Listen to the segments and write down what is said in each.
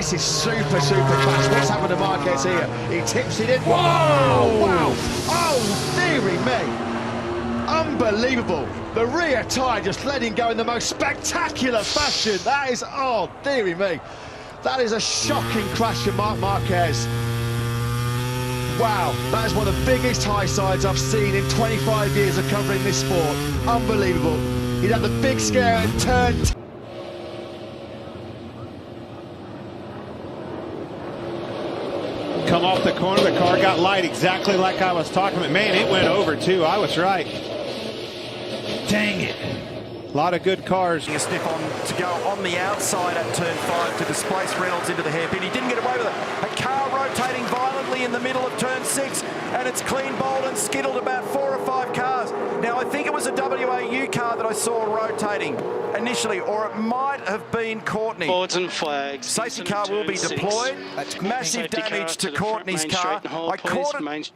This is super fast. What's happened to Marquez here? He tips it in. Whoa! Wow! Oh, dearie me. Unbelievable. The rear tyre just letting go in the most spectacular fashion. That is, oh, dearie me. That is a shocking crash for Marc Marquez. Wow, that is one of the biggest high sides I've seen in 25 years of covering this sport. Unbelievable. He'd had the big scare and turned. Come off the corner, the car got light exactly like I was talking about. Man, it went over too. I was right. Dang it. A lot of good cars. A sniff on to go on the outside at turn 5 to displace Reynolds into the hairpin. He didn't get away with it. A car rotating violently in the middle of turn 6, and it's clean bowled and skittled about 4 or 5 cars. Now, I think it was a WAU car that I saw rotating initially, or it might have been Courtney. Boards and flags. Safety car will be deployed. Massive damage to Courtney's car. I caught it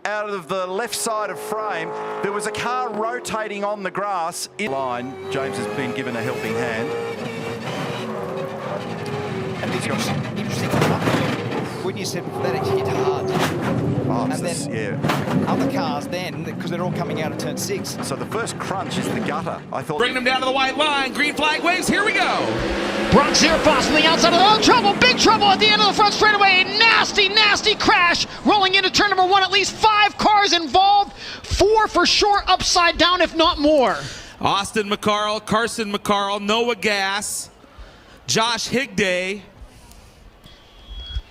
out of the left side of frame. There was a car rotating on the grass in line. James has been given a helping hand. And it's interesting when you said that it hit hard. Oh, and then yeah. other cars then, because they're all coming out of turn 6. So the first crunch is the gutter. I thought. Bring them down to the white line. Green flag waves. Here we go. Brock Zerfoss on the outside of the trouble. Big trouble at the end of the front straightaway. Nasty crash. Rolling into turn number 1. At least 5 cars involved. 4 for sure. Upside down, if not more. Austin McCarl, Carson McCarl, Noah Gass, Josh Higday.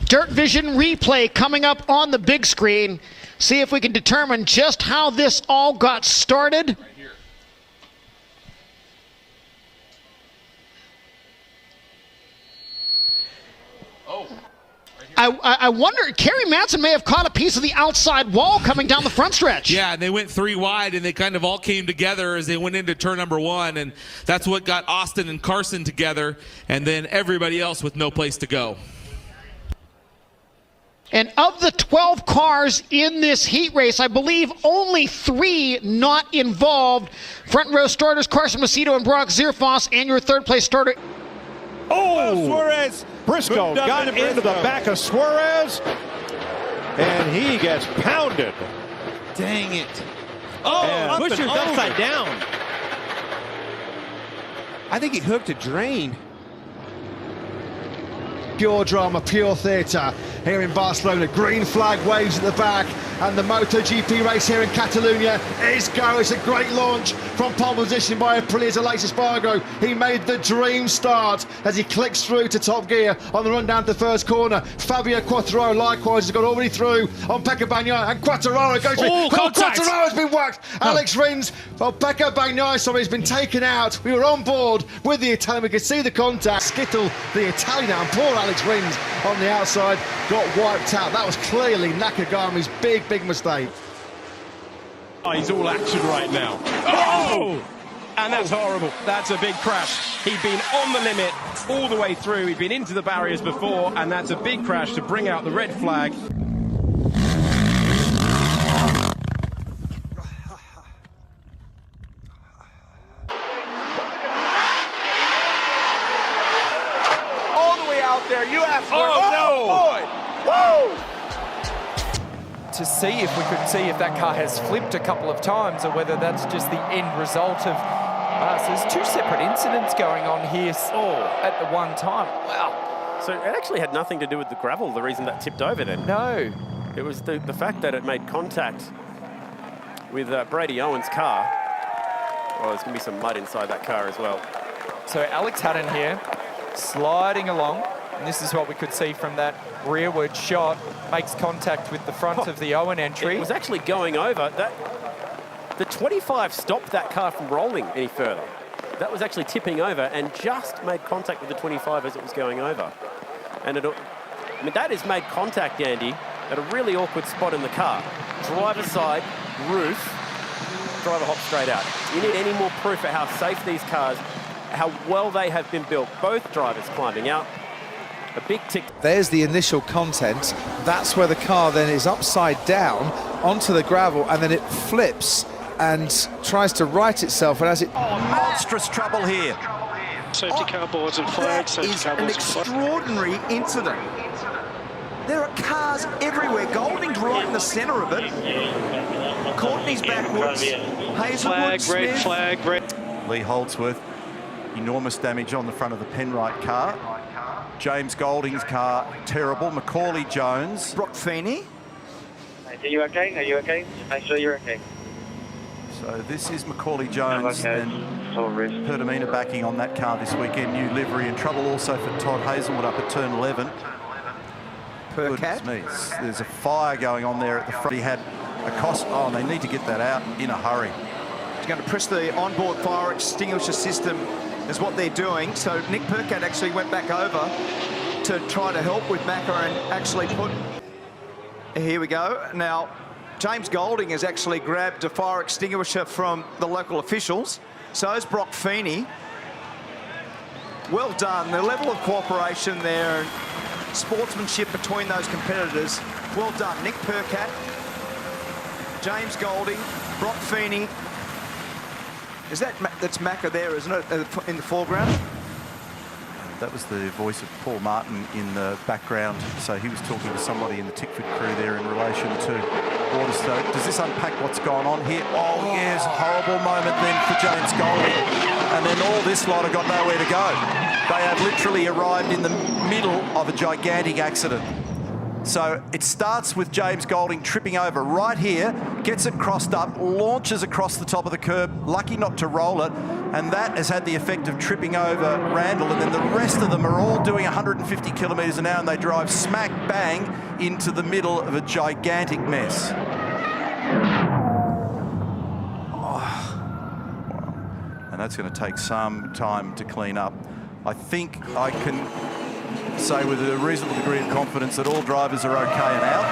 Dirt Vision replay coming up on the big screen. See if we can determine just how this all got started. I wonder, Kerry Madsen may have caught a piece of the outside wall coming down the front stretch. Yeah, and they went 3 wide, and they kind of all came together as they went into turn number 1, and that's what got Austin and Carson together, and then everybody else with no place to go. And of the 12 cars in this heat race, I believe only 3 not involved. Front row starters, Carson Macedo and Brock Zerfoss, and your third place starter. Oh, Suarez. Briscoe got into the back of Suarez, and he gets pounded. Dang it. Oh, Buscher's upside down. I think he hooked a drain. Pure drama, pure theatre here in Barcelona. Green flag waves at the back, and the MotoGP race here in Catalonia is go. It's a great launch from pole position by Aprilia's Aleix Espargaro. He made the dream start as he clicks through to top gear on the run down to the first corner. Fabio Quartararo likewise has got already through on Pecco Bagnaia, and Quartararo goes through. Oh, Quartararo's been whacked. Alex Rins, Pecco Bagnaia, sorry, has been taken out. We were on board with the Italian. We could see the contact. Skittle the Italian out, and poor Alex Rins on the outside got wiped out. That was clearly Nakagami's big mistake. Oh, he's all action right now. Oh! And that's horrible. That's a big crash. He'd been on the limit all the way through. He'd been into the barriers before, and that's a big crash to bring out the red flag. All the way out there. You asked for it. Oh, no! Boy. Whoa! To see if we could see if that car has flipped a couple of times or whether that's just the end result of... so there's 2 separate incidents going on here at the one time. Wow. So it actually had nothing to do with the gravel, the reason that tipped over then. No. It was the fact that it made contact with Brady Owen's car. Oh, there's going to be some mud inside that car as well. So Alex Hutton here, sliding along. And this is what we could see from that rearward shot. Makes contact with the front of the Owen entry. It was actually going over. The 25 stopped that car from rolling any further. That was actually tipping over and just made contact with the 25 as it was going over. And I mean, that has made contact, Andy, at a really awkward spot in the car. Driver side, roof, driver hop straight out. You need any more proof of how safe these cars, how well they have been built. Both drivers climbing out. A big tick. There's the initial content. That's where the car then is upside down onto the gravel, and then it flips and tries to right itself. And as it... Oh, monstrous trouble here. Safety car boards and flags. That is an extraordinary incident. There are cars everywhere. Golding's right in the centre of it. Courtney's backwards. Hazelwood, Smith. Flag, red. Lee Holdsworth, enormous damage on the front of the Penrite car. James Golding's car, terrible. Macaulay Jones. Brock Feeney. Are you okay? Are you okay? Make sure you're okay. So this is Macaulay Jones and Pertamina backing on that car this weekend. New livery and trouble also for Todd Hazelwood up at turn 11. Goodness me, there's a fire going on there at the front. He had a cost. Oh, and they need to get that out in a hurry. He's going to press the onboard fire extinguisher system is what they're doing. So Nick Percat actually went back over to try to help with Macca and actually put... Here we go. Now, James Golding has actually grabbed a fire extinguisher from the local officials. So is Brock Feeney. Well done. The level of cooperation there and sportsmanship between those competitors. Well done. Nick Percat, James Golding, Brock Feeney. That's Macca there, isn't it, in the foreground? That was the voice of Paul Martin in the background. So he was talking to somebody in the Tickford crew there in relation to Waterstoke. Does this unpack what's gone on here? Oh, yes, horrible moment then for James Golding. And then all this lot have got nowhere to go. They have literally arrived in the middle of a gigantic accident. So it starts with James Golding tripping over right here, gets it crossed up, launches across the top of the curb, lucky not to roll it, and that has had the effect of tripping over Randall, and then the rest of them are all doing 150 kilometres an hour, and they drive smack bang into the middle of a gigantic mess. And that's going to take some time to clean up. I think I can say with a reasonable degree of confidence that all drivers are okay and out.